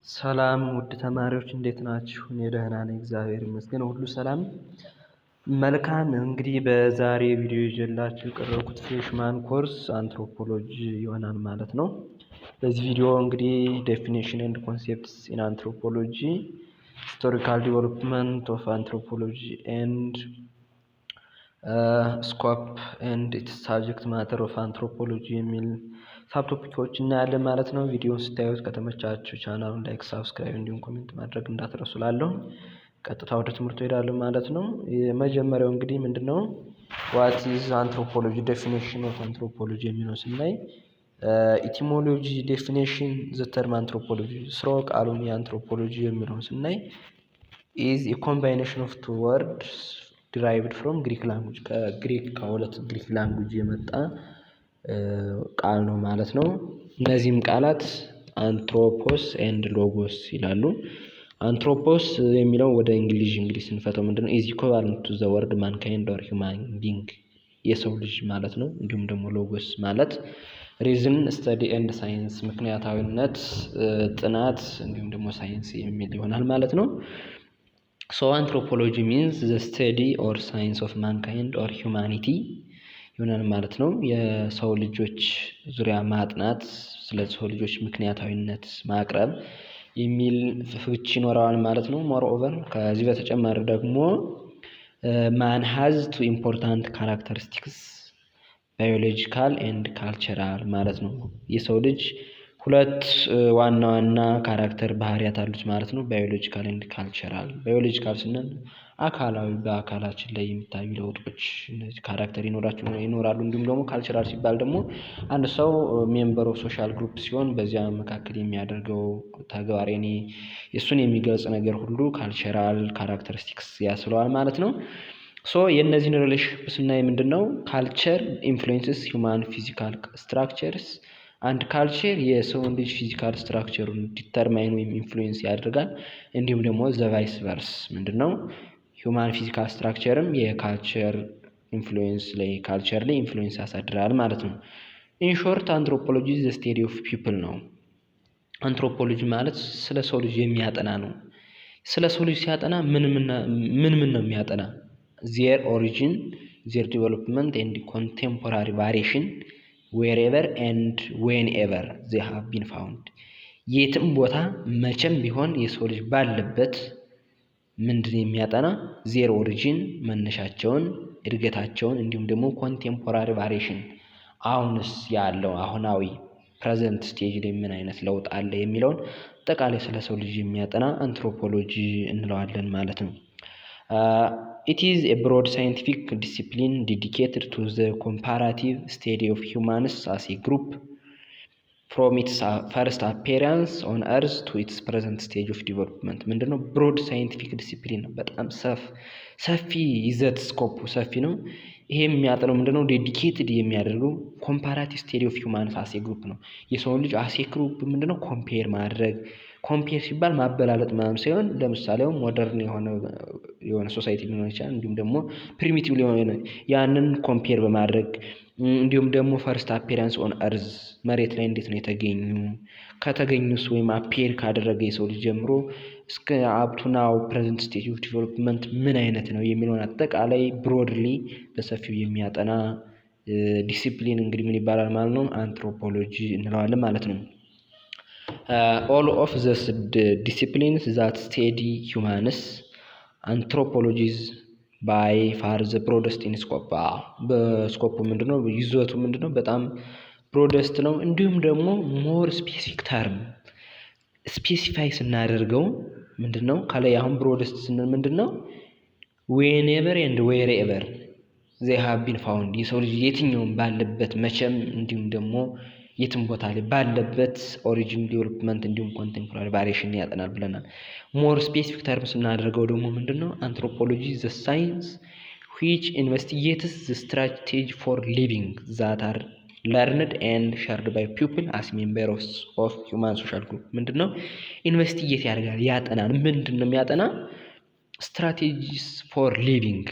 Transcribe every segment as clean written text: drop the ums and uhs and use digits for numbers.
ሰላም ውድ ተማሪዎች እንዴት ናችሁ? እኔ ደህና ነኝ፣ እግዚአብሔር ይመስገን፣ ሁሉ ሰላም መልካም። እንግዲህ በዛሬ ቪዲዮ ይዤላችሁ የቀረብኩት ፍሬሽማን ኮርስ አንትሮፖሎጂ ይሆናል ማለት ነው። በዚህ ቪዲዮ እንግዲህ ዴፊኒሽን ኤንድ ኮንሴፕትስ ኢን አንትሮፖሎጂ፣ ሂስቶሪካል ዲቨሎፕመንት ኦፍ አንትሮፖሎጂ ኤንድ ስኮፕ ኤንድ ኢትስ ሳብጀክት ማተር ኦፍ አንትሮፖሎጂ የሚል ሳብቶፒኮች እናያለን ማለት ነው። ቪዲዮውን ስታዩት ከተመቻችሁ ቻናሉን ላይክ፣ ሳብስክራይብ እንዲሁም ኮሜንት ማድረግ እንዳትረሱ እላለሁ። ቀጥታ ወደ ትምህርቱ ሄዳለን ማለት ነው። የመጀመሪያው እንግዲህ ምንድነው ዋት ኢዝ አንትሮፖሎጂ፣ ዴፊኒሽን ኦፍ አንትሮፖሎጂ የሚለው ስናይ ኢቲሞሎጂ ዴፊኒሽን ዘ ተርም አንትሮፖሎጂ ስርወ ቃሉን የአንትሮፖሎጂ የሚለውን ስናይ ኢዝ ኤ ኮምባይኔሽን ኦፍ ቱ ወርድስ derived from Greek language ከግሪክ ከሁለት ግሪክ ላንጉጅ የመጣ ቃል ነው ማለት ነው። እነዚህም ቃላት አንትሮፖስ ኤንድ ሎጎስ ይላሉ። አንትሮፖስ የሚለው ወደ እንግሊዝ ስንፈተው ምንድነው is equivalent to the word mankind or human being የሰው ልጅ ማለት ነው። እንዲሁም ደግሞ ሎጎስ ማለት reason study and science ምክንያታዊነት፣ ጥናት እንዲሁም ደግሞ ሳይንስ የሚል ይሆናል ማለት ነው። So anthropology means the study or science of mankind or humanity ይሆናል ማለት ነው። የሰው ልጆች ዙሪያ ማጥናት፣ ስለ ሰው ልጆች ምክንያታዊነት ማቅረብ የሚል ፍቺ ይኖረዋል ማለት ነው። moreover ከዚህ በተጨማሪ ደግሞ man has two important characteristics biological and cultural ማለት ነው። የሰው ልጅ ሁለት ዋና ዋና ካራክተር ባህሪያት አሉት ማለት ነው። ባዮሎጂካል ኤንድ ካልቸራል። ባዮሎጂካል ስንል አካላዊ በአካላችን ላይ የሚታዩ ለውጦች እነዚህ ካራክተር ይኖራሉ። እንዲሁም ደግሞ ካልቸራል ሲባል ደግሞ አንድ ሰው ሜምበር ኦፍ ሶሻል ግሩፕ ሲሆን በዚያ መካከል የሚያደርገው ተግባር እሱን የሚገልጽ ነገር ሁሉ ካልቸራል ካራክተሪስቲክስ ያስለዋል ማለት ነው። ሶ የእነዚህን ሪሌሽንሺፕ ስናይ ምንድነው ካልቸር ኢንፍሉዌንስስ ሂውማን ፊዚካል ስትራክቸርስ አንድ ካልቸር የሰውን ልጅ ፊዚካል ስትራክቸሩን ዲተርማይን ወይም ኢንፍሉዌንስ ያደርጋል። እንዲሁም ደግሞ ዘ ቫይስ ቨርስ ምንድነው ሂውማን ፊዚካል ስትራክቸርም የካልቸር ኢንፍሉዌንስ ላይ ካልቸር ላይ ኢንፍሉዌንስ ያሳድራል ማለት ነው። ኢን ሾርት አንትሮፖሎጂ ዘ ስቴዲ ኦፍ ፒፕል ነው። አንትሮፖሎጂ ማለት ስለ ሰው ልጅ የሚያጠና ነው። ስለ ሰው ልጅ ሲያጠና ምን ነው የሚያጠና? ዜር ኦሪጂን፣ ዜር ዲቨሎፕመንት ኤንድ ኮንቴምፖራሪ ቫሪዬሽን wherever and whenever they have been found የትም ቦታ መቼም ቢሆን የሰው ልጅ ባለበት ምንድን የሚያጠና ዜሮ ኦሪጂን መነሻቸውን፣ እድገታቸውን እንዲሁም ደግሞ ኮንቴምፖራሪ ቫሪዬሽን አሁንስ ያለው አሁናዊ ፕሬዘንት ስቴጅ ላይ ምን አይነት ለውጥ አለ የሚለውን አጠቃላይ ስለ ሰው ልጅ የሚያጠና አንትሮፖሎጂ እንለዋለን ማለት ነው። It is a broad scientific discipline dedicated to the comparative study of humans as a group from its first appearance on earth to its present stage of development ምንድነው broad scientific discipline በጣም ሰፊ ይዘት ስኮፕ ሰፊ ነው። ይሄ የሚያጠነው ምንድነው ዴዲኬትድ የሚያደርገው comparative study of humans as a group ነው። የሰው ልጅ as a group ምንድነው ኮምፔር ማድረግ፣ ኮምፔር ሲባል ማበላለጥ ማለት ሳይሆን ለምሳሌ ሞደርን የሆነ ሶሳይቲ ሊሆን ይችላል። እንዲሁም ደግሞ ፕሪሚቲቭ ሊሆን ያንን ኮምፔር በማድረግ እንዲሁም ደግሞ ፈርስት አፒራንስ ኦን እርዝ መሬት ላይ እንዴት ነው ከተገኙስ ወይም አፒር ካደረገ የሰው ልጅ ጀምሮ እስከ አፕቱናው ፕሬዘንት ስቴጅ ኦፍ ዲቨሎፕመንት ምን አይነት ነው የሚለውን አጠቃላይ ብሮድሊ በሰፊው የሚያጠና ዲሲፕሊን እንግዲህ ምን ይባላል ማለት ነው? አንትሮፖሎጂ እንለዋለን ማለት ነው። all of the disciplines that study humans anthropology is by far the broadest in scope በስኮፕ ምንድነው ይዘቱ ምንድነው በጣም ብሮደስት ነው። እንዲሁም ደግሞ ሞር ስፔሲፊክ ተርም ስፔሲፋይ ስናደርገው ምንድነው ከላይ አሁን ብሮደስት ስንል ምንድነው whenever and wherever they have been found የሰው ልጅ የትኛውም ባለበት መቼም እንዲሁም ደግሞ የትም ቦታ ላይ ባለበት ኦሪጂን ዲቨሎፕመንት እንዲሁም ኮንቴምፖራሪ ቫሪዬሽን ያጠናል ብለናል። ሞር ስፔሲፊክ ተርም ስናደርገው ደግሞ ምንድነው አንትሮፖሎጂ ዘ ሳይንስ which investigates the strategy for living that are learned and shared by people as members of human social group ምንድነው ኢንቨስቲጌት ያደርጋል ያጠናል። ምንድነው የሚያጠና? strategies for living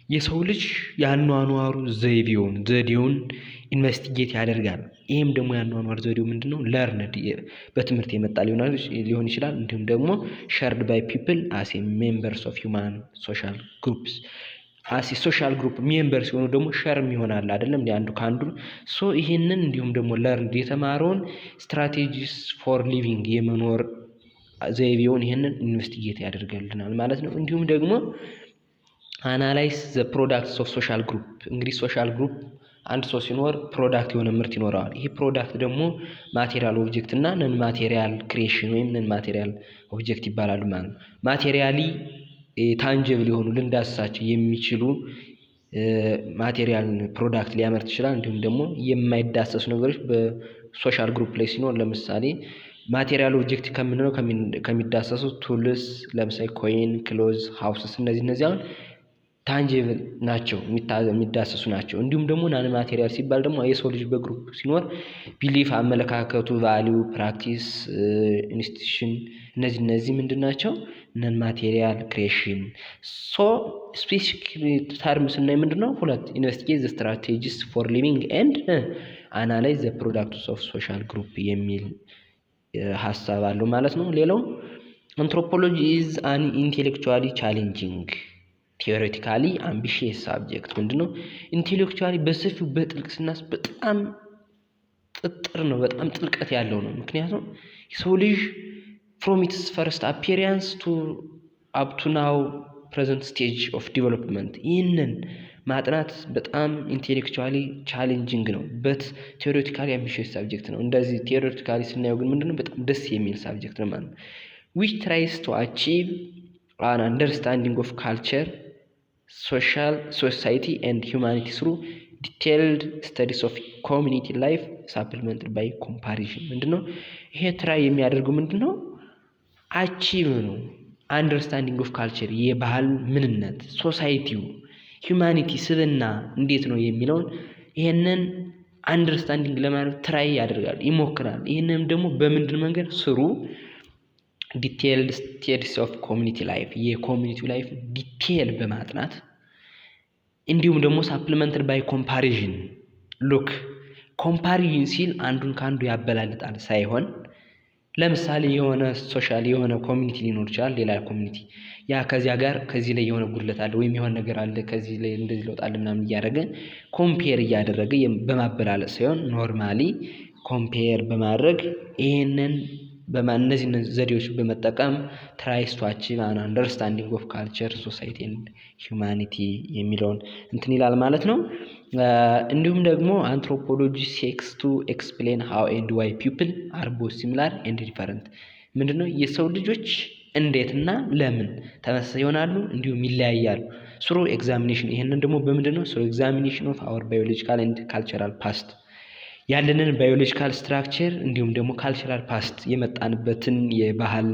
የሰው ልጅ ያኗኗሩ ዘዴውን ኢንቨስቲጌት ያደርጋል። ይህም ደግሞ ያኗኗር ዘዴው ምንድነው? ለርንድ በትምህርት የመጣ ሊሆን ይችላል። እንዲሁም ደግሞ ሸርድ ባይ ፒፕል አስ ሜምበርስ ኦፍ ሂውማን ሶሻል ግሩፕስ አስ ሶሻል ግሩፕ ሜምበር ሲሆኑ ደግሞ ሸርም ይሆናል አይደለም አንዱ ካንዱ። ሶ ይሄንን እንዲሁም ደግሞ ለርንድ የተማረውን ስትራቴጂስ ፎር ሊቪንግ የመኖር ዘይቤውን ይሄንን ኢንቨስቲጌት ያደርጋልናል ማለት ነው። እንዲሁም ደግሞ አናላይዝ ዘ ፕሮዳክትስ ኦፍ ሶሻል ግሩፕ። እንግዲህ ሶሻል ግሩፕ አንድ ሰው ሲኖር ፕሮዳክት የሆነ ምርት ይኖረዋል። ይሄ ፕሮዳክት ደግሞ ማቴሪያል ኦብጀክት እና ነን ማቴሪያል ክሪኤሽን ወይም ነን ማቴሪያል ኦብጀክት ይባላሉ ማለት ነው። ማቴሪያሊ ታንጀብል የሆኑ ልንዳስሳቸው የሚችሉ ማቴሪያል ፕሮዳክት ሊያመርት ይችላል። እንዲሁም ደግሞ የማይዳሰሱ ነገሮች በሶሻል ግሩፕ ላይ ሲኖር ለምሳሌ ማቴሪያል ኦብጀክት ከምንለው ከሚዳሰሱ ቱልስ ለምሳሌ ኮይን፣ ክሎዝ፣ ሃውስስ እነዚህ አሁን ታንጂብል ናቸው፣ የሚዳሰሱ ናቸው። እንዲሁም ደግሞ ናን ማቴሪያል ሲባል ደግሞ የሰው ልጅ በግሩፕ ሲኖር ቢሊፍ፣ አመለካከቱ፣ ቫሊዩ፣ ፕራክቲስ፣ ኢንስቲትዩሽን እነዚህ ምንድን ናቸው? ነን ማቴሪያል ክሪኤሽን። ሶ ስፔሲፊክ ተርም ስናይ ምንድነው? ሁለት ኢንቨስቲጌት ዘ ስትራቴጂስ ፎር ሊቪንግ ኤንድ አናላይዝ ዘ ፕሮዳክትስ ኦፍ ሶሻል ግሩፕ የሚል ሀሳብ አለው ማለት ነው። ሌላው አንትሮፖሎጂ ኢዝ አን ኢንቴሌክቹዋሊ ቻሌንጂንግ ቲዮሬቲካሊ አምቢሺየስ ሳብጀክት። ምንድነው? ኢንቴሌክቹዋሊ በሰፊው በጥልቅ ስናስ በጣም ጥጥር ነው፣ በጣም ጥልቀት ያለው ነው። ምክንያቱም የሰው ልጅ ፍሮም ኢትስ ፈርስት አፒሪያንስ ቱ አፕ ቱ ናው ፕሬዘንት ስቴጅ ኦፍ ዲቨሎፕመንት ይህንን ማጥናት በጣም ኢንቴሌክቹዋሊ ቻሌንጂንግ ነው። በት ቲዮሬቲካሊ አምቢሺየስ ሳብጀክት ነው። እንደዚህ ቲዮሬቲካሊ ስናየው ግን ምንድነው? በጣም ደስ የሚል ሳብጀክት ነው ማለት ነው። ዊች ትራይስ ቱ አቺቭ አን አንደርስታንዲንግ ኦፍ ካልቸር ሶሻል ሶሳይቲ ኤንድ ሂውማኒቲ ስሩ ዲቴይልድ ስተዲስ ኦፍ ኮሚኒቲ ላይፍ ሳፕሊመንትድ ባይ ኮምፓሪዥን። ምንድነው ይሄ ትራይ የሚያደርገው? ምንድነው አቺቭ ነው። አንደርስታንዲንግ ኦፍ ካልቸር የባህል ምንነት፣ ሶሳይቲው፣ ሂውማኒቲ ስብና እንዴት ነው የሚለውን ይሄንን አንደርስታንዲንግ ለማድረግ ትራይ ያደርጋል፣ ይሞክራል። ይሄንን ደግሞ በምንድን መንገድ ስሩ ዲቴይልድ ስቴዲስ ኦፍ ኮሚኒቲ ላይፍ የኮሚኒቲው ላይፍ ዲቴይል በማጥናት እንዲሁም ደግሞ ሳፕሊመንትድ ባይ ኮምፓሪዥን። ሉክ ኮምፓሪዥን ሲል አንዱን ከአንዱ ያበላልጣል ሳይሆን ለምሳሌ የሆነ ሶሻል የሆነ ኮሚኒቲ ሊኖር ይችላል፣ ሌላ ኮሚኒቲ ያ ከዚያ ጋር ከዚህ ላይ የሆነ ጉድለት አለ ወይም የሆነ ነገር አለ ከዚህ ላይ እንደዚህ ለውጥ አለ ምናምን እያደረገ ኮምፔር እያደረገ በማበላለጥ ሳይሆን ኖርማሊ ኮምፔር በማድረግ ይሄንን እነዚህ ዘዴዎች በመጠቀም ትራይስ ቱ አቺቭ አን አንደርስታንዲንግ ኦፍ ካልቸር ሶሳይቲ ኤንድ ሂውማኒቲ የሚለውን እንትን ይላል ማለት ነው። እንዲሁም ደግሞ አንትሮፖሎጂ ሴክስ ቱ ኤክስፕሌን ሃው ኤንድ ዋይ ፒፕል አር ቦዝ ሲሚላር ኤንድ ዲፈረንት። ምንድነው የሰው ልጆች እንዴትና ለምን ተመሳሳይ ይሆናሉ እንዲሁም ይለያያሉ። ስሩ ኤግዛሚኔሽን። ይሄንን ደግሞ በምንድነው? ስሩ ኤግዛሚኔሽን ኦፍ አወር ባዮሎጂካል ኤንድ ካልቸራል ፓስት ያለንን ባዮሎጂካል ስትራክቸር እንዲሁም ደግሞ ካልቸራል ፓስት የመጣንበትን የባህል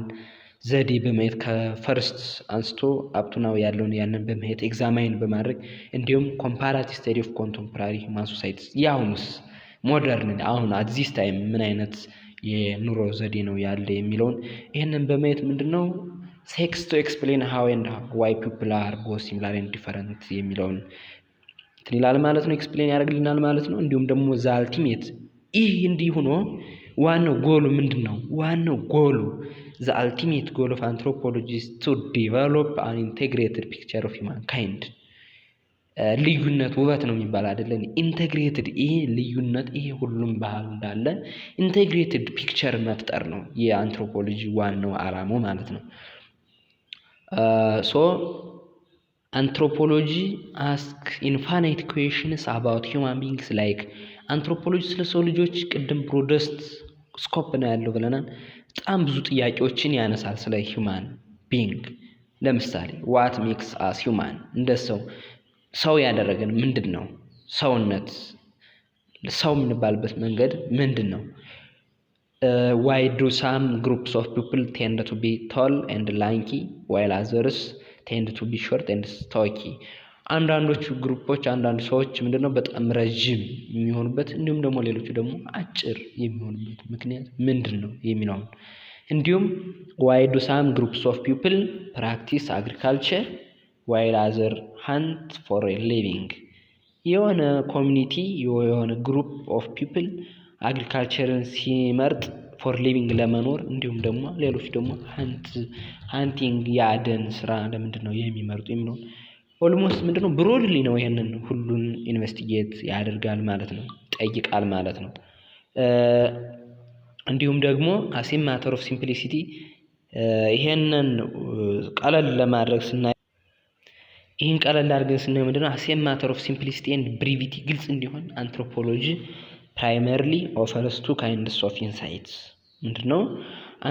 ዘዴ በማየት ከፈርስት አንስቶ አፕቱናው ያለውን ያንን በማየት ኤግዛማይን በማድረግ እንዲሁም ኮምፓራቲቭ ስተዲ ኦፍ ኮንቴምፖራሪ ሂውማን ሶሳይቲስ የአሁኑስ ሞደርን አሁን አት ዚስ ታይም ምን አይነት የኑሮ ዘዴ ነው ያለ የሚለውን ይህንን በማየት ምንድነው ሴክስ ቱ ኤክስፕሌን ሃው ኤንድ ዋይ ፒፕል አር ቦዝ ሲሚላር ኤንድ ዲፈረንት የሚለውን ይላል ማለት ነው። ኤክስፕሌን ያደርግልናል ማለት ነው። እንዲሁም ደግሞ ዘ አልቲሜት ይህ እንዲህ ሆኖ ዋናው ጎሉ ምንድነው? ዋናው ጎሉ ዘ አልቲሜት ጎል ኦፍ አንትሮፖሎጂ ኢዝ ቱ ዲቨሎፕ አን ኢንቴግሬትድ ፒክቸር ኦፍ ሂውማን ካይንድ። ልዩነት ውበት ነው የሚባል አይደለም። ኢንቴግሬትድ ይሄ ልዩነት ይሄ ሁሉም ባህል እንዳለ ኢንቴግሬትድ ፒክቸር መፍጠር ነው የአንትሮፖሎጂ ዋናው ዓላማው ማለት ነው። አንትሮፖሎጂ አስክ ኢንፋናይት ኩዌሽንስ አባውት ሂውማን ቢንግስ ላይክ አንትሮፖሎጂ ስለ ሰው ልጆች ቅድም ብሮደስት ስኮፕ ነው ያለው ብለናል። በጣም ብዙ ጥያቄዎችን ያነሳል ስለ ሂውማን ቢንግ። ለምሳሌ ዋት ሜክስ አስ ሂውማን፣ እንደ ሰው ያደረገን ምንድን ነው? ሰውነት ሰው የምንባልበት መንገድ ምንድን ነው? ዋይ ዱ ሳም ግሩፕስ ኦፍ ፒፕል ቴንድ ቱ ቢ ቶል ኤንድ ላንኪ ዋይል አዘርስ ቴንድ ቱ ቢ ሾርት ኤንድ ስቶኪ። አንዳንዶቹ ግሩፖች አንዳንድ ሰዎች ምንድነው በጣም ረጅም የሚሆኑበት እንዲሁም ደግሞ ሌሎቹ ደግሞ አጭር የሚሆኑበት ምክንያት ምንድን ነው የሚለውን እንዲሁም ዋይ ዱ ሳም ግሩፕስ ኦፍ ፒፕል ፕራክቲስ አግሪካልቸር while other hunt for a living የሆነ ኮሚኒቲ የሆነ ግሩፕ ኦፍ ፒፕል አግሪካልቸርን ሲመርጥ ፎር ሊቪንግ ለመኖር እንዲሁም ደግሞ ሌሎች ደግሞ ሃንቲንግ የአደን ስራ ለምንድን ነው የሚመርጡ የሚለው ኦልሞስት ምንድነው ብሮድሊ ነው ይሄንን ሁሉን ኢንቨስቲጌት ያደርጋል ማለት ነው ጠይቃል ማለት ነው። እንዲሁም ደግሞ as a matter of simplicity ይሄንን ቀለል ለማድረግ ስናይ ይሄን ቀለል አድርገን ስናየው ምንድነው as a matter of simplicity and brevity ግልጽ እንዲሆን አንትሮፖሎጂ primarily offers two kinds of insights ምንድነው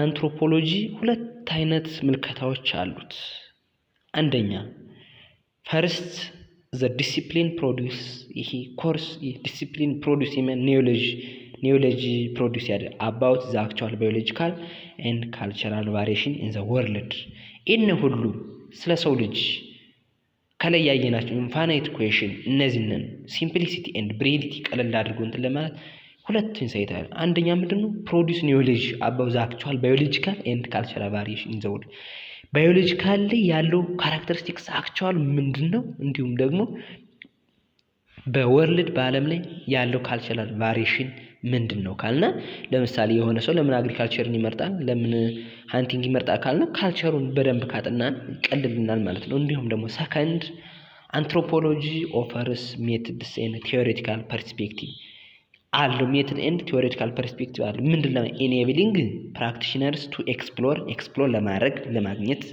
አንትሮፖሎጂ ሁለት አይነት ምልከታዎች አሉት። አንደኛ first the discipline produce ይሄ ኮርስ discipline produce knowledge produce about the actual biological and cultural variation in the world in ሁሉ ስለ ሰው ልጅ ከላይ ያየናቸው ኢንፋይናይት ኩዌሽን እነዚህን ሲምፕሊሲቲ ኤንድ ብሬቪቲ ቀለል አድርጎ እንትን ለማለት ሁለት ኢንሳይት አለ። አንደኛ ምንድነው ፕሮዲዩስ ኒውሌጅ አባው ዘ አክቹዋል ባዮሎጂካል ኤንድ ካልቸራል ቫሪዬሽን ኢን ዘ ወርልድ ባዮሎጂካል ላይ ያለው ካራክተሪስቲክስ አክቹዋል ምንድነው እንዲሁም ደግሞ በወርልድ በአለም ላይ ያለው ካልቸራል ቫሪዬሽን ምንድነው ካልነ ለምሳሌ የሆነ ሰው ለምን አግሪካልቸርን ይመርጣል ለምን ሃንቲንግ ይመርጣል ካልነ ካልቸሩን በደንብ ካጠናን ይቀልልናል ማለት ነው። እንዲሁም ደግሞ ሰከንድ አንትሮፖሎጂ ኦፈርስ ሜትድስ ኤንድ ቲዮሬቲካል ፐርስፔክቲቭ አለው ሜትድ ኤንድ ቲዮሬቲካል ፐርስፔክቲቭ አለው ምንድነው ኢኔብሊንግ ፕራክቲሽነርስ ቱ ኤክስፕሎር ለማድረግ ለማግኘት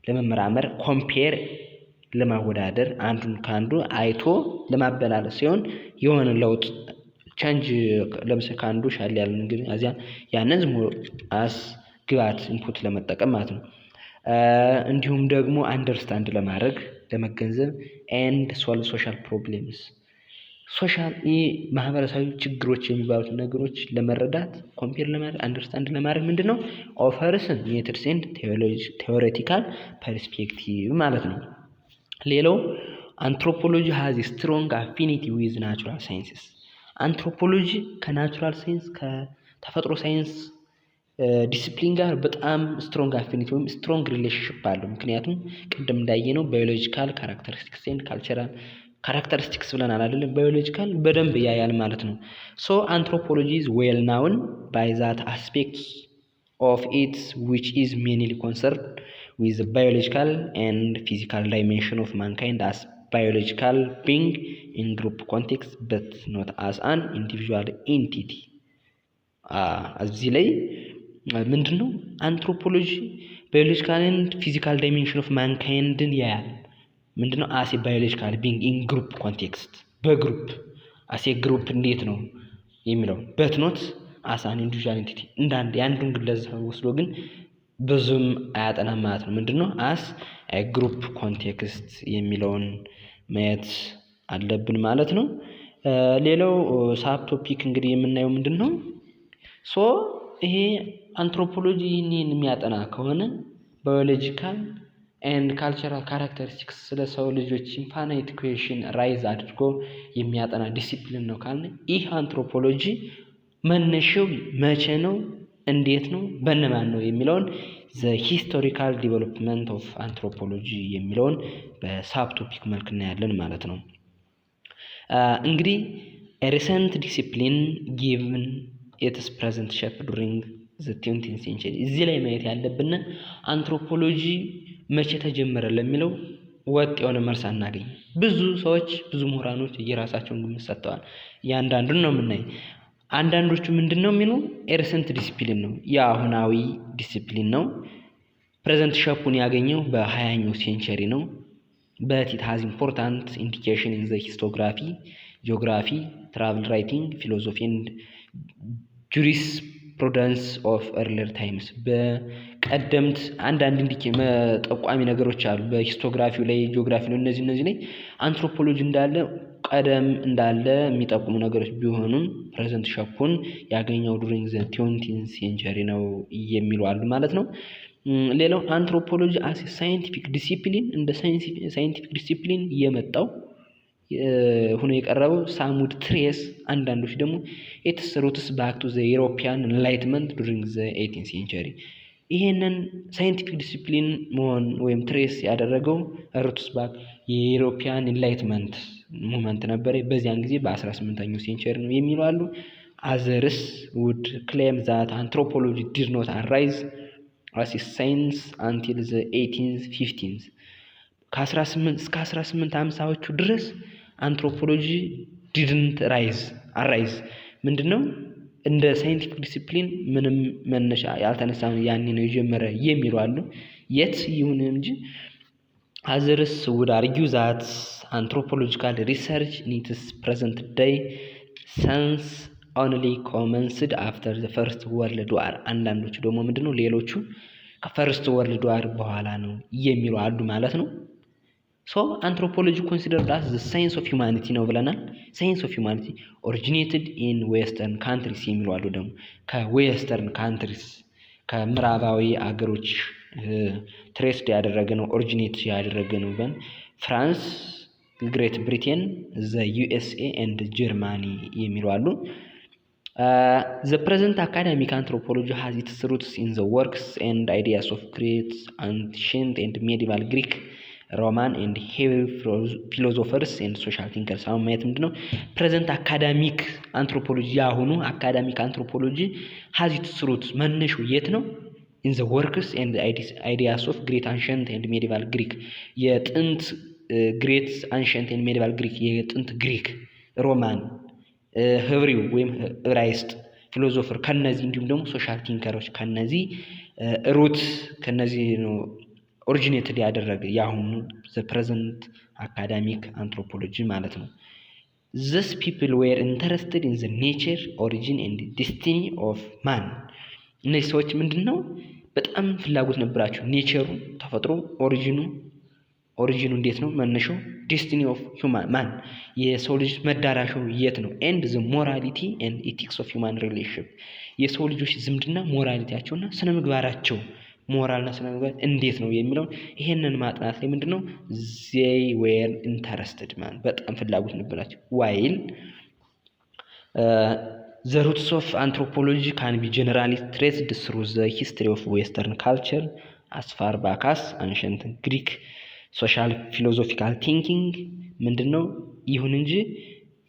ለመመራመር ኮምፔር ለማወዳደር አንዱን ካንዱ አይቶ ለማበላለጥ ሲሆን የሆነ ለውጥ ቼንጅ ለምሳሌ ካንዱ ሻል ያለ እንግዲህ አዚያ ያንን አስ ግባት ኢንፑት ለመጠቀም ማለት ነው። እንዲሁም ደግሞ አንደርስታንድ ለማድረግ ለመገንዘብ ኤንድ ሶልቭ ሶሻል ፕሮብሌምስ ሶሻል ማህበረሰባዊ ችግሮች የሚባሉት ነገሮች ለመረዳት ኮምፔር ለማድረግ አንደርስታንድ ለማድረግ ምንድነው ኦፈርስ ሜትድስ ኤንድ ቲዮሬቲካል ፐርስፔክቲቭ ማለት ነው። ሌላው አንትሮፖሎጂ ሃዝ ስትሮንግ አፊኒቲ ዊዝ ናቹራል ሳይንስስ አንትሮፖሎጂ ከናቹራል ሳይንስ ከተፈጥሮ ሳይንስ ዲሲፕሊን ጋር በጣም ስትሮንግ አፊኒቲ ወይም ስትሮንግ ሪሌሽንሺፕ አለው። ምክንያቱም ቅድም እንዳየነው ባዮሎጂካል ካራክተሪስቲክስ ኤንድ ካልቸራል ካራክተሪስቲክስ ብለናል አይደለም ባዮሎጂካል በደንብ ያያል ማለት ነው። ሶ አንትሮፖሎጂ is well known by that aspects of it which is mainly concerned with the biological and physical dimension of mankind as biological being in group context but not as an individual entity እዚህ ላይ ምንድነው አንትሮፖሎጂ biological and physical dimension of mankind ያያል ምንድነው as a biological being in group context በግሩፕ as a group እንዴት ነው የሚለው but not as an individual entity እንዳንድ ያንዱን ግለሰብ ወስዶ ግን ብዙም አያጠናም ማለት ነው። ምንድነው as a group context የሚለውን ማየት አለብን ማለት ነው። ሌላው ሳብ ቶፒክ እንግዲህ የምናየው ምንድነው ሶ ይሄ አንትሮፖሎጂ ይህንን የሚያጠና ከሆነ ባዮሎጂካል ኤንድ ካልቸራል ካራክተሪስቲክስ ስለ ሰው ልጆች ኢንፋይናይት ኩዌሽን ራይዝ አድርጎ የሚያጠና ዲሲፕሊን ነው ካልን ይህ አንትሮፖሎጂ መነሻው መቼ ነው እንዴት ነው በእነማን ነው የሚለውን the historical development of anthropology የሚለውን በሳብ ቶፒክ መልክ እናያለን ማለት ነው። እንግዲህ a recent discipline given its present shape during the 20th century እዚህ ላይ ማየት ያለብን አንትሮፖሎጂ መቼ ተጀመረ ለሚለው ወጥ የሆነ መልስ አናገኝ። ብዙ ሰዎች ብዙ ምሁራኖች የራሳቸውን ግምት ሰጥተዋል። ያንዳንዱን ነው የምናይ። አንዳንዶቹ ምንድነው የሚሉ ኤርሰንት ዲሲፕሊን ነው የአሁናዊ ዲሲፕሊን ነው ፕሬዘንት ሼፑን ያገኘው በ20ኛው ሴንቸሪ ነው but it has important indication in the historiography geography travel writing philosophy and jurisprudence of earlier times በቀደምት አንዳንድ ጠቋሚ ነገሮች አሉ በሂስቶግራፊው ላይ ጂኦግራፊ ነው እነዚህ ላይ አንትሮፖሎጂ እንዳለ ቀደም እንዳለ የሚጠቁሙ ነገሮች ቢሆኑም ፕሬዘንት ሼፑን ያገኘው during the 20th century ነው የሚሉ አሉ ማለት ነው። ሌላው አንትሮፖሎጂ as a scientific discipline እንደ ሳይንቲፊክ ዲሲፕሊን የመጣው ሆኖ የቀረበው ሳሙድ ትሬስ አንዳንዶች ደግሞ its roots back to the European enlightenment during the 18th century ይሄንን ሳይንቲፊክ ዲሲፕሊን መሆን ወይም ትሬስ ያደረገው ሩትስ ባክ የዩሮፒያን ኢንላይትመንት ሙቭመንት ነበር። በዚያን ጊዜ በ18ኛው ሴንቸሪ ነው የሚሉ አሉ። others would claim that anthropology did not arise as a science until the 1850s ከ18 እስከ 1850ዎቹ ድረስ አንትሮፖሎጂ didn't arise ምንድነው እንደ ሳይንቲፊክ ዲሲፕሊን ምንም መነሻ ያልተነሳም ያኔ ነው የጀመረ የሚሉ አሉ። የት ይሁን እንጂ others would argue that anthropological research in its present day sense only commenced after the first world war አንዳንዶቹ ደግሞ ምንድነው ሌሎቹ ከፈርስት ወርልድ ዋር በኋላ ነው የሚሉ አሉ ማለት ነው። So anthropology considered as the science of humanity ነው ብለናል። science of humanity originated in western countries የሚሉ አሉ ደግሞ ከዌስተርን ካንትሪስ ከምዕራባዊ አገሮች ትሬስድ ያደረገ ነው ኦሪጂኔት ያደረገ ነው ፍራንስ ግሬት ብሪቴን ዘ ዩኤስኤ ኤንድ ጀርመኒ የሚሉ አሉ። The present academic anthropology has its roots in the works and ideas of great ancient and medieval Greek, Roman and Hebrew philosophers and social thinkers አሁን ማየት ምንድነው present academic anthropology ያሁኑ academic anthropology has its roots መነሻው የት ነው in the works and ideas of great ancient and medieval Greek የጥንት great ancient and medieval Greek የጥንት ግሪክ ሮማን ህብሪው ወይም ዕብራይስጥ ፊሎሶፈር ከነዚህ እንዲሁም ደግሞ ሶሻል ቲንከሮች ከነዚህ ሩት ከነዚህ ነው ኦሪጂኔትድ ያደረገ ያሁኑ the present academic anthropology ማለት ነው። These people were interested in the nature, origin and destiny of man እነዚህ ሰዎች ምንድነው በጣም ፍላጎት ነበራቸው ኔቸሩ ተፈጥሮ ኦሪጂኑ እንዴት ነው መነሻው ዴስቲኒ ኦፍ ሁማን ማን የሰው ልጅ መዳራሻው የት ነው ኤንድ ዘ ሞራሊቲ ኤንድ ኢቲክስ ኦፍ ሁማን ሪሌሽንሺፕ የሰው ልጆች ዝምድና ሞራሊቲያቸውና ስነ ምግባራቸው ሞራልና ስነ ምግባር እንዴት ነው የሚለው ይሄንን ማጥናት ላይ ምንድነው they were interested man በጣም ፍላጎት ነበራቸው while the roots of anthropology can be generally traced through the history of western culture as far back as ancient Greek ሶሻል ፊሎሶፊካል ቲንኪንግ ምንድነው ይሁን እንጂ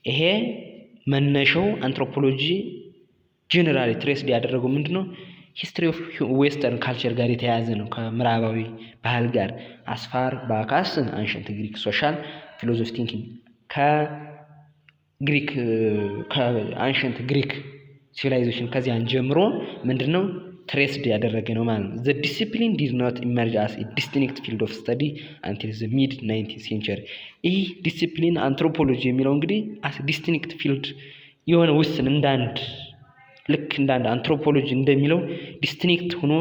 ይሄ መነሻው አንትሮፖሎጂ ጀነራሊ ትሬስድ ያደረገው ምንድነው ሂስትሪ ኦፍ ዌስተርን ካልቸር ጋር የተያያዘ ነው ከምዕራባዊ ባህል ጋር አስፋር ባካስ አንሸንት ግሪክ ሶሻል ፊሎሶፊ ቲንኪንግ ከግሪክ ከአንሸንት ግሪክ ሲቪላይዜሽን ከዚያን ጀምሮ ምንድነው ትሬስድ ያደረገ ነው ማለት ነው። The discipline did not emerge as a distinct field of study until the mid 19th century ይህ ዲሲፕሊን አንትሮፖሎጂ የሚለው እንግዲህ as a distinct field የሆነ ውስን እንዳንድ ልክ እንዳንድ አንትሮፖሎጂ እንደሚለው ዲስቲንክት ሆኖ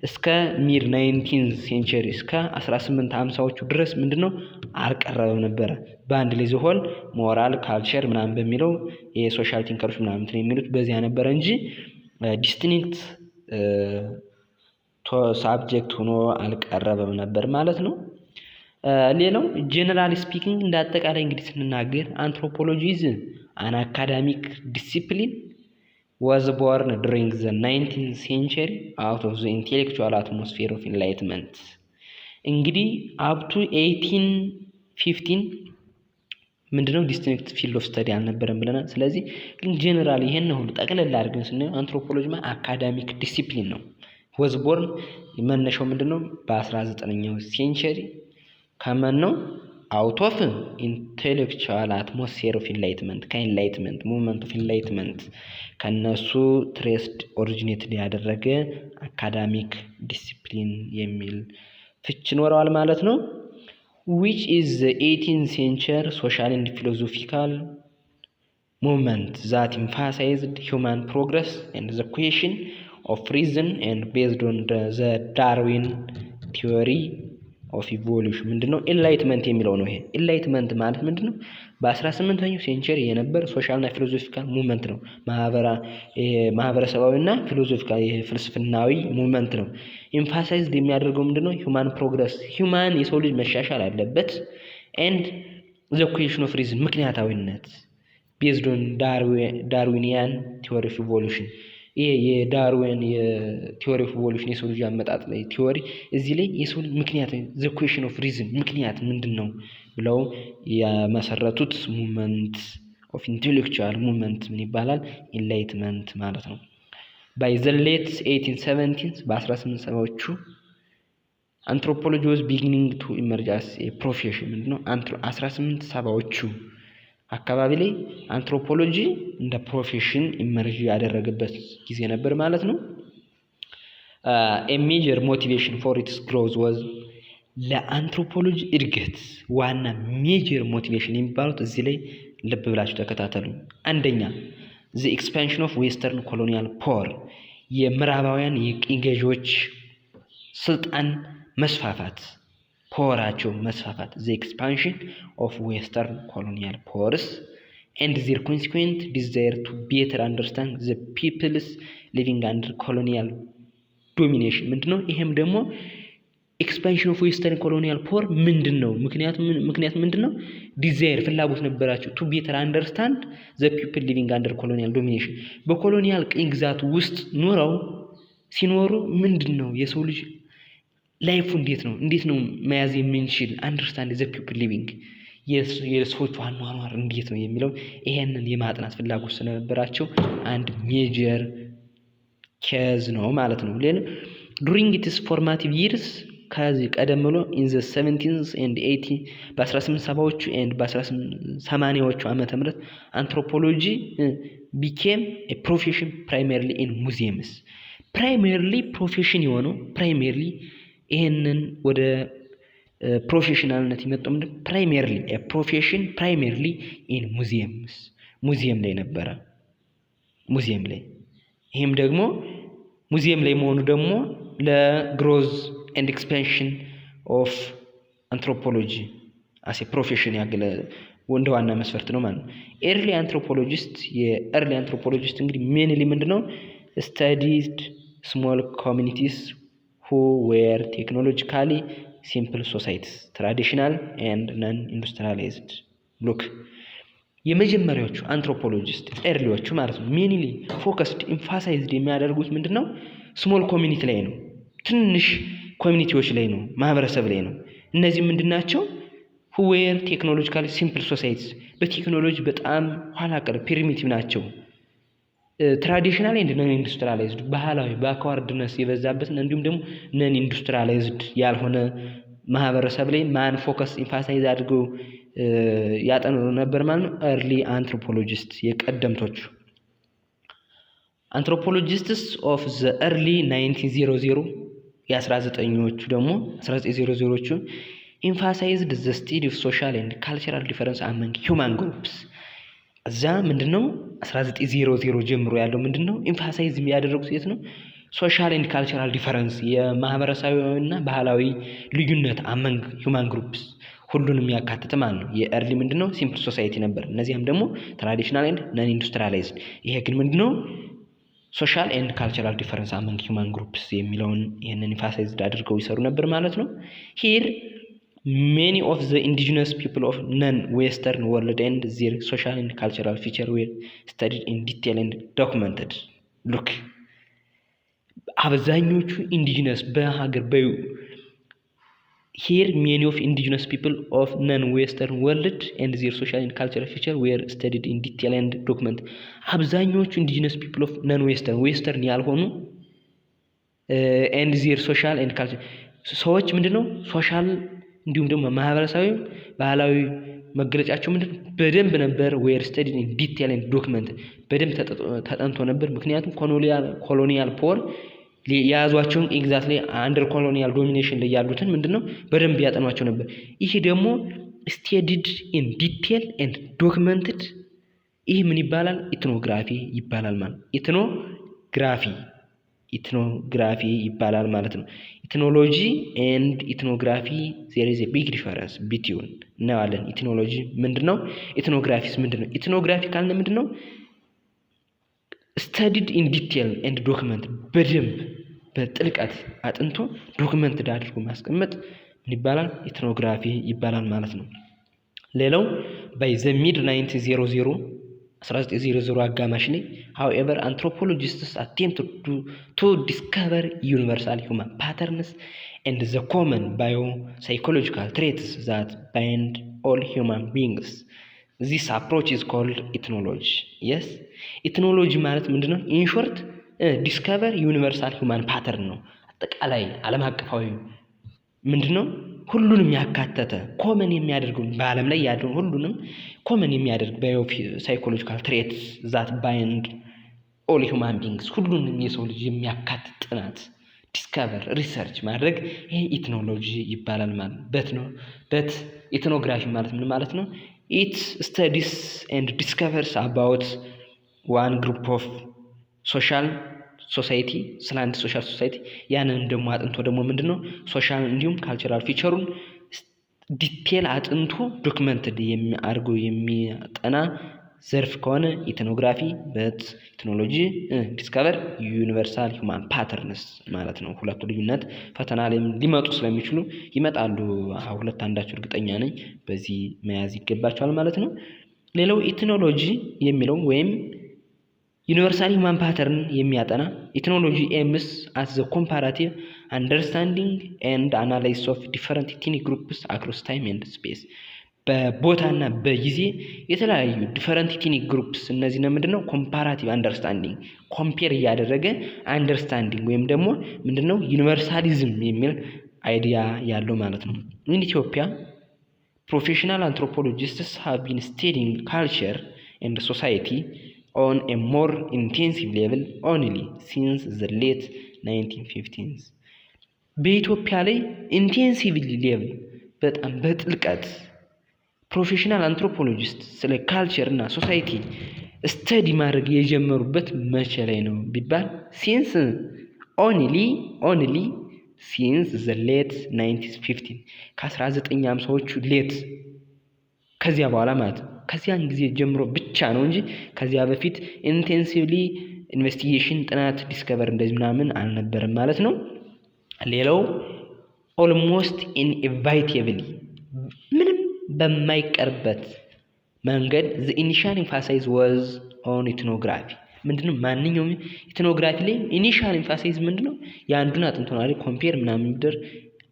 እስከ ሚድ 19th century እስከ 1850ዎቹ ድረስ ምንድነው አልቀረበም ነበር በአንድ ላይ ዘሆል ሞራል ካልቸር ምናምን በሚለው የሶሻል ቲንከሮች ምናምን የሚሉት በዚያ ነበር እንጂ ዲስቲንክት ሳብጀክት ሆኖ አልቀረበም ነበር ማለት ነው። ሌላው ጀነራሊ ስፒኪንግ እንዳጠቃላይ እንግዲህ ስንናገር አንትሮፖሎጂ is an academic discipline was born during the 19th century out of the intellectual atmosphere of enlightenment እንግዲህ up to 1815 ምንድነው ዲስቲንክት ፊልድ ኦፍ ስተዲ አልነበረም ብለናል። ስለዚህ ግን ጀነራሊ ይሄን ሁሉ ጠቅለል አድርገን ስናየው አንትሮፖሎጂ አካዳሚክ ዲሲፕሊን ነው። was born መነሻው ምንድነው በ19ኛው ሴንቸሪ ከማን ነው out of intellectual atmosphere of enlightenment ከኢንላይትመንት ሙቭመንት ኦፍ ኢንላይትመንት ከነሱ ትሬስድ ኦሪጂኔትድ ያደረገ አካዳሚክ ዲሲፕሊን የሚል ፍች ኖረዋል ማለት ነው። which is the 18th century social and philosophical movement that emphasized human progress and the question of reason and based on the Darwin theory of evolution ምንድነው ኢንላይትመንት የሚለው ነው። ይሄ ኢንላይትመንት ማለት ምንድነው በ18ኛው ሴንቸሪ የነበር ሶሻልና ፊሎሶፊካል ሙቭመንት ነው። ማህበረሰባዊና ፊሎሶፊካል ፍልስፍናዊ ሙቭመንት ነው። ኤምፋሳይዝድ የሚያደርገው ምንድነው ሁማን ፕሮግረስ ሁማን የሰው ልጅ መሻሻል አለበት and the question of reason ምክንያታዊነት based on Darwinian theory of evolution የዳርዊን የቲዮሪ ኦፍ ኢቮሉሽን የሰው ልጅ አመጣጥ ላይ ቲዮሪ እዚህ ላይ የሰው ልጅ ምክንያት ዘ ኩዌሽን ኦፍ ሪዝን ምክንያት ምንድነው ብለው ያመሰረቱት ሙቭመንት ኦፍ ኢንቴሌክቹዋል ሙቭመንት ምን ይባላል? ኢንላይትመንት ማለት ነው። ባይ ዘ ሌት 1870s በ1870ዎቹ አንትሮፖሎጂ was beginning to emerge as a profession ምንድነው 1870ዎቹ አካባቢ ላይ አንትሮፖሎጂ እንደ ፕሮፌሽን ኢመርጅ ያደረገበት ጊዜ ነበር ማለት ነው። a major motivation for its growth was ለአንትሮፖሎጂ እድገት ዋና ሜጀር ሞቲቬሽን የሚባሉት እዚህ ላይ ልብ ብላችሁ ተከታተሉ። አንደኛ the expansion of western colonial power የምዕራባውያን የቅኝ ገዢዎች ስልጣን መስፋፋት ፖወራቸው መስፋፋት the expansion of western colonial powers and their consequent desire to better understand the peoples living under colonial domination ምንድነው? ይሄም ደግሞ expansion of western colonial power ምንድነው? ምክንያት ምንድነው? desire ፍላጎት ነበራቸው to better understand the people living under colonial domination በኮሎኒያል ቅኝ ግዛት ውስጥ ሲኖሩ ምንድነው የሰው ልጅ ላይፉ እንዴት ነው መያዝ የምንችል አንደርስታንድ ዘ ፒፕል ሊቪንግ የሰዎች አኗኗር እንዴት ነው የሚለው ይሄንን የማጥናት ፍላጎት ስለነበራቸው አንድ ሜጀር ኬዝ ነው ማለት ነው። ሌላ during its formative years ከዚህ ቀደም ብሎ in the 17th and 18 በ1870ዎቹ and በ1880ዎቹ ዓመተ ምህረት አንትሮፖሎጂ became a profession primarily in museums primarily profession የሆነው primarily ይሄንን ወደ ፕሮፌሽናልነት የመጣው primarily in museums ሙዚየም ላይ ነበረ። ሙዚየም ላይ ይሄም ደግሞ ሙዚየም ላይ መሆኑ ደግሞ ለግሮዝ ኤንድ ኤክስፓንሽን ኦፍ አንትሮፖሎጂ as a profession ያገለ ወንደ ዋና መስፈርት ነው ማለት ነው። ኤርሊ አንትሮፖሎጂስት እንግዲህ ሜንሊ ምንድነው studied small communities who were technologically simple societies traditional and non-industrialized look የመጀመሪያዎቹ አንትሮፖሎጂስት ኤርሊዎቹ ማለት ነው ሜንሊ ፎከስድ ኤምፋሳይዝድ የሚያደርጉት ምንድነው ስሞል ኮሚኒቲ ላይ ነው ትንሽ ኮሚኒቲዎች ላይ ነው ማህበረሰብ ላይ ነው። እነዚህ ምንድናቸው? who were technologically simple societies በቴክኖሎጂ በጣም ኋላ ቀር ፕሪሚቲቭ ናቸው። ትራዲሽናል ኤንድ ነን ኢንዱስትሪያላይዝድ ባህላዊ ባክዋርድነስ የበዛበት እንዲሁም ደግሞ ነን ኢንዱስትሪያላይዝድ ያልሆነ ማህበረሰብ ላይ ማን ፎከስ ኤምፋሳይዝ አድርገው ያጠኑ ነበር ማለት ነው። early anthropologists የቀደምቶቹ anthropologists of the early 1900 የ19ኞቹ ደግሞ 1900ዎቹ emphasized the study of social and cultural difference among human groups እዛ ምንድነው 1900 ጀምሮ ያለው ምንድነው ኤምፋሳይዝ የሚያደርጉት የት ነው ሶሻል ኤንድ ካልቸራል ዲፈረንስ የማህበረሰባዊና ባህላዊ ልዩነት among human groups ሁሉንም ያካተተ ማለት ነው። የኤርሊ ምንድነው ሲምፕል ሶሳይቲ ነበር። እነዚህም ደግሞ ትራዲሽናል ኤንድ ነን ኢንዱስትሪያላይዝድ ይሄ ግን ምንድነው ሶሻል ኤንድ ካልቸራል ዲፈረንስ among human groups የሚለውን ይሄንን ኤምፋሳይዝ አድርገው ይሰሩ ነበር ማለት ነው። here many of the indigenous people of non-western world and their social and cultural features were studied in detail and documented. look አብዛኞቹ ኢንዲጂነስ በሀገር here many of indigenous people of non-western world and their social and cultural features were studied in detail and documented. አብዛኞቹ indigenous people of non-western ያልሆኑ and their social and cultural ሰዎች ምንድነው ሶሻል እንዲሁም ደግሞ ማህበረሰባዊ ባህላዊ መገለጫቸው ምንድነው በደንብ ነበር were studied in detail and documented በደንብ ተጠንቶ ነበር። ምክንያቱም ኮሎኒያል ፖር ያዟቸውን ኤግዛክትሊ አንደር ኮሎኒያል ዶሚኔሽን ላይ ያሉትን ምንድነው በደንብ ያጠኗቸው ነበር። ይሄ ደግሞ studied in detail and documented ይሄ ምን ይባላል ኢትኖግራፊ ይባላል ማለት ኢትኖግራፊ ይባላል ማለት ነው። ኢትኖሎጂ ኤንድ ኢትኖግራፊ there is a big difference between እናዋለን። ኢትኖሎጂ ምንድነው ኢትኖግራፊስ ምንድነው? ኢትኖግራፊ ካልን ምንድነው studied in detail and documented በደንብ በጥልቀት አጥንቶ ዶክመንትድ አድርጎ ማስቀመጥ ምን ይባላል ኢትኖግራፊ ይባላል ማለት ነው። ሌላው by the mid 1900 1900 አጋማሽ ላይ however anthropologists attempted to discover universal human patterns and the common biopsychological traits that bind all human beings. This approach is called ethnology. Yes, ethnology ማለት ምንድነው? in short discover universal human pattern ነው። አጠቃላይ ዓለም አቀፋዊ ምንድነው? ሁሉንም ያካተተ ኮመን የሚያደርገው በአለም ላይ ያለውን ሁሉንም ኮመን የሚያደርግ ባዮሳይኮሎጂካል ትሬትስ ዛት ባይንድ ኦል ሂውማን ቢንግስ ሁሉንም የሰው ልጅ የሚያካትት ጥናት ዲስከቨር ሪሰርች ማድረግ ይሄ ኢትኖሎጂ ይባላል ማለት ነው። በት ኢትኖግራፊ ማለት ምን ማለት ነው? ኢት ስተዲስ ኤንድ ዲስከቨርስ አባውት ዋን ግሩፕ ኦፍ ሶሻል ሶሳይቲ ስለ አንድ ሶሻል ሶሳይቲ ያንን ደግሞ አጥንቶ ደግሞ ምንድነው ሶሻል እንዲሁም ካልቸራል ፊቸሩን ዲቴል አጥንቶ ዶክመንትድ የሚያርጉ የሚያጠና ዘርፍ ከሆነ ኢትኖግራፊ በት ኢትኖሎጂ ዲስከቨር ዩኒቨርሳል ሂውማን ፓተርንስ ማለት ነው። ሁለቱ ልዩነት ፈተና ላይ ሊመጡ ስለሚችሉ ይመጣሉ። ሁለት አንዳቸው እርግጠኛ ነኝ በዚህ መያዝ ይገባቸዋል ማለት ነው። ሌላው ኢትኖሎጂ የሚለው ወይም ዩኒቨርሳል ሂውማን ፓተርን የሚያጠና ኢትኖሎጂ ኤምስ አት ዘ ኮምፓራቲቭ አንደርስታንዲንግ ኤንድ አናላይሲስ ኦፍ ዲፈረንት ኢትኒክ ግሩፕስ አክሮስ ታይም ኤንድ ስፔስ በቦታና በጊዜ የተለያዩ ዲፈረንት ኢትኒክ ግሩፕስ እነዚህ ነው ምንድነው ኮምፓራቲቭ አንደርስታንዲንግ ኮምፔር እያደረገ አንደርስታንዲንግ ወይም ደግሞ ምንድነው ዩኒቨርሳሊዝም የሚል አይዲያ ያለው ማለት ነው። ኢን ኢትዮጵያ ፕሮፌሽናል አንትሮፖሎጂስትስ ሃቭ ቢን ስታዲንግ ካልቸር ኤንድ ሶሳይቲ on a more intensive level only since the late 1950s. በኢትዮጵያ ላይ ኢንቴንሲቭሊ ሌቭል በጣም በጥልቀት ፕሮፌሽናል አንትሮፖሎጂስት ስለ ካልቸር እና ሶሳይቲ ስተዲ ማድረግ የጀመሩበት መቼ ላይ ነው ቢባል ሲንስ ኦንሊ ሲንስ the late 1950 ከ1950ዎቹ ሌት ከዚያ በኋላ ማለት ከዚያን ጊዜ ጀምሮ ብቻ ነው እንጂ ከዚያ በፊት ኢንቴንሲቭሊ ኢንቨስቲጌሽን ጥናት ዲስከቨር እንደዚህ ምናምን አልነበረም ማለት ነው። ሌላው ኦልሞስት ኢንኤቫይቴብሊ ምንም በማይቀርበት መንገድ the initial emphasis was on ethnography ምንድነው ማንኛውም ኢትኖግራፊ ላይ ኢኒሻል ኤምፋሲስ ምንድነው ያንዱን አጥንቶ ነው አይደል ኮምፔር ምናምን ምድር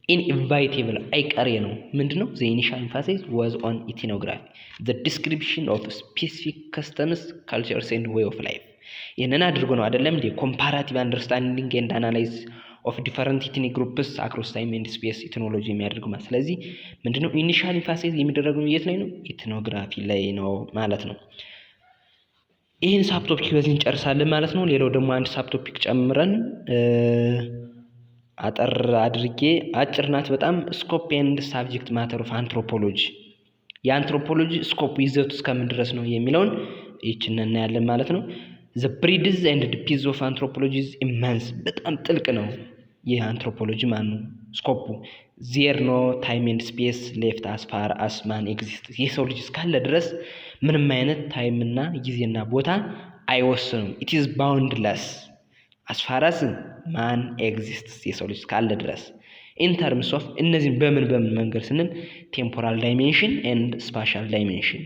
inevitable አይቀሬ ነው ምንድነው the initial emphasis was on ethnography the description of specific customs cultures and way of life ይሄንን አድርጎ ነው አይደለም እንዴ comparative understanding and analysis of different ethnic groups across time and space ethnology የሚያደርገው ማለት ስለዚህ ምንድነው initial emphasis የሚደረገው የት ላይ ነው ኢትኖግራፊ ላይ ነው ማለት ነው። ይሄን ሳብቶፒክ በዚህ እንጨርሳለን ማለት ነው። ሌላው ደግሞ አንድ ሳብቶፒክ ጨምረን አጠር አድርጌ አጭር ናት በጣም ስኮፕ ኤንድ ሳብጀክት ማተር ኦፍ አንትሮፖሎጂ የአንትሮፖሎጂ ስኮፕ ይዘቱ እስከምን ድረስ ነው የሚለውን ይህችን እናያለን ማለት ነው። the breadth and depth of anthropology is immense በጣም ጥልቅ ነው የአንትሮፖሎጂ ማኑ ስኮፑ there no time and space left as far as man exists የሰው ልጅ እስካለ ድረስ ምንም አይነት ታይም እና ጊዜና ቦታ አይወስንም it is boundless as far as man exists የሰው ልጅ እስካለ ድረስ in terms of እነዚህን በምን መንገድ ስንል temporal dimension and spatial dimension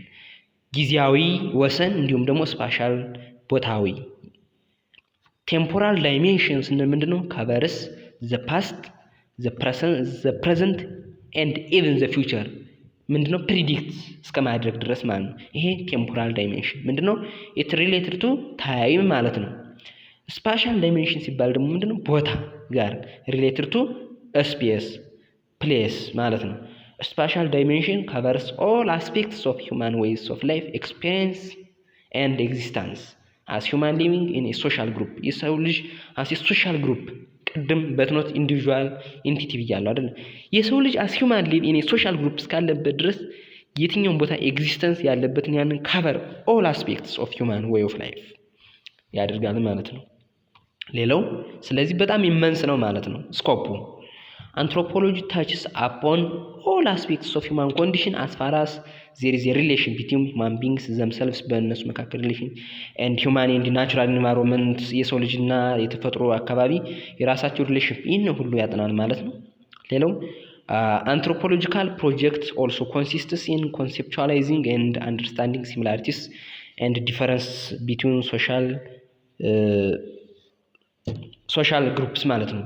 ጊዜያዊ ወሰን እንዲሁም ደግሞ spatial ቦታዊ temporal dimension ስንል ምንድነው covers the past the present and even the future ምንድነው predict እስከማድረግ ድረስ ማለት ነው። ይሄ temporal dimension ምንድነው it related to time ማለት ነው። spatial dimension ሲባል ደግሞ ምንድነው ቦታ ጋር related to space place ማለት ነው። spatial dimension covers all aspects of human ways of life experience and existence as human living in a social group የሰው ልጅ as a social group ቅድም በትኖት ኢንዲቪጁዋል ኢንቲቲ ብያለሁ አይደል የሰው ልጅ as human live in a social group እስካለበት ድረስ የትኛውም ቦታ ኤግዚስተንስ ያለበትን ያንን cover all aspects of human way of life ያደርጋል ማለት ነው። ሌላው ስለዚህ በጣም ኢመንስ ነው ማለት ነው ስኮፑ anthropology touches upon all aspects of human condition as far as there is a relation between human beings themselves በእነሱ መካከል relation and human and natural environment የሰው ልጅና የተፈጥሮ አካባቢ የራሳቸው relation ይህን ሁሉ ያጠናል ማለት ነው። ሌላው anthropological project also consists in conceptualizing and understanding similarities and difference between social groups ማለት ነው።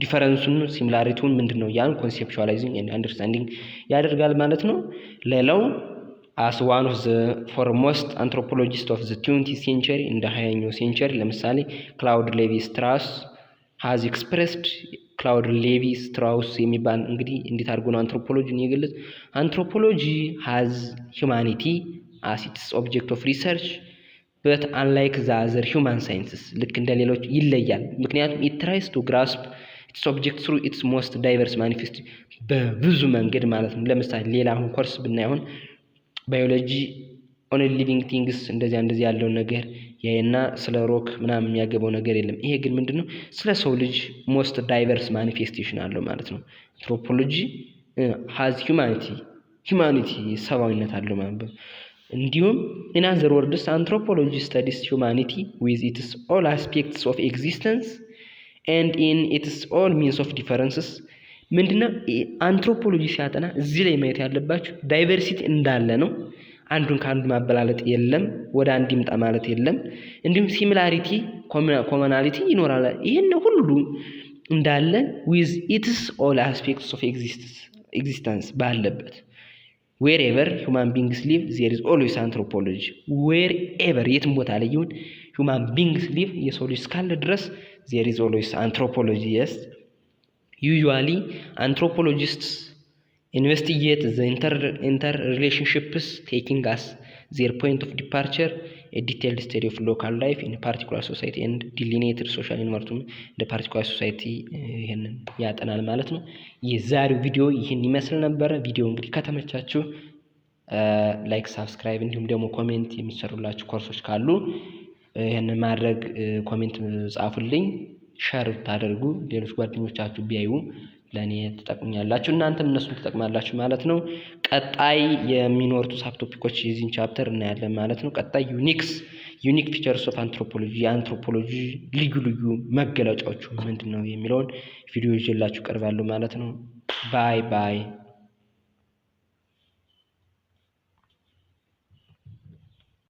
ዲፈረንሱን ሲሚላሪቲውን ምንድነው ያን ኮንሴፕቹዋላይዚንግ ኤንድ አንደርስታንዲንግ ያደርጋል ማለት ነው። ሌላው as one of the foremost anthropologists of the 20th century in the ሃያኛው ሴንቸሪ ለምሳሌ ክላውድ ሌቪ ስትራውስ has expressed ክላውድ ሌቪ ስትራውስ የሚባል እንግዲህ እንዴት አድርጎ ነው አንትሮፖሎጂን የገለጸ አንትሮፖሎጂ has humanity as its object of research but unlike the other human sciences ልክ እንደሌሎች ይለያል። ምክንያቱም it tries to grasp its object through its most diverse manifestation በብዙ መንገድ ማለት ነው። ለምሳሌ ሌላ አሁን ኮርስ ብናይሆን ባዮሎጂ only living things እንደዚህ ያለው ነገር ያይና ስለ ሮክ ምናምን የሚያገባው ነገር የለም። ይሄ ግን ምንድነው ስለ ሰው ልጅ most diverse manifestation አለው ማለት ነው። አንትሮፖሎጂ has humanity ሰብአዊነት አለው ማለት ነው። እንዲሁም in other words anthropology studies humanity with its all aspects of existence and in its all means of differences ምንድነው አንትሮፖሎጂ ሲያጠና እዚህ ላይ ማየት ያለባችሁ ዳይቨርሲቲ እንዳለ ነው። አንዱን ከአንዱ ማበላለጥ የለም፣ ወደ አንድ ይምጣ ማለት የለም። እንዲሁም ሲሚላሪቲ ኮመናሊቲ ይኖራል። ይሄን ሁሉ እንዳለ with its all aspects of existence ባለበት wherever human beings live there is always anthropology wherever የትም ቦታ ላይ ይሁን human beings live የሰው ልጅ እስካለ ድረስ there is always anthropology. Yes, usually anthropologists investigate the interrelationships taking as their point of departure a detailed study of local life in a particular society and delineated social environment the particular society ይሄንን ያጠናል ማለት ነው። የዛሬው ቪዲዮ ይሄን ይመስል ነበር። ቪዲዮ እንግዲህ ከተመቻችሁ ላይክ፣ ሰብስክራይብ እንዲሁም ደግሞ ኮሜንት የሚሰሩላችሁ ኮርሶች ካሉ ይሄንን ማድረግ ኮሜንት ጻፉልኝ፣ ሼር ታደርጉ ሌሎች ጓደኞቻችሁ ቢያዩ ለኔ ተጠቅሙኛላችሁ፣ እናንተም እነሱን ተጠቅማላችሁ ማለት ነው። ቀጣይ የሚኖሩት ሳብ ቶፒኮች የዚህን ቻፕተር እናያለን ማለት ነው። ቀጣይ ዩኒክ ፊቸርስ ኦፍ አንትሮፖሎጂ የአንትሮፖሎጂ ልዩ መገለጫዎቹ ምንድነው የሚለውን ቪዲዮ ይዤላችሁ ቀርባለሁ ማለት ነው። ባይ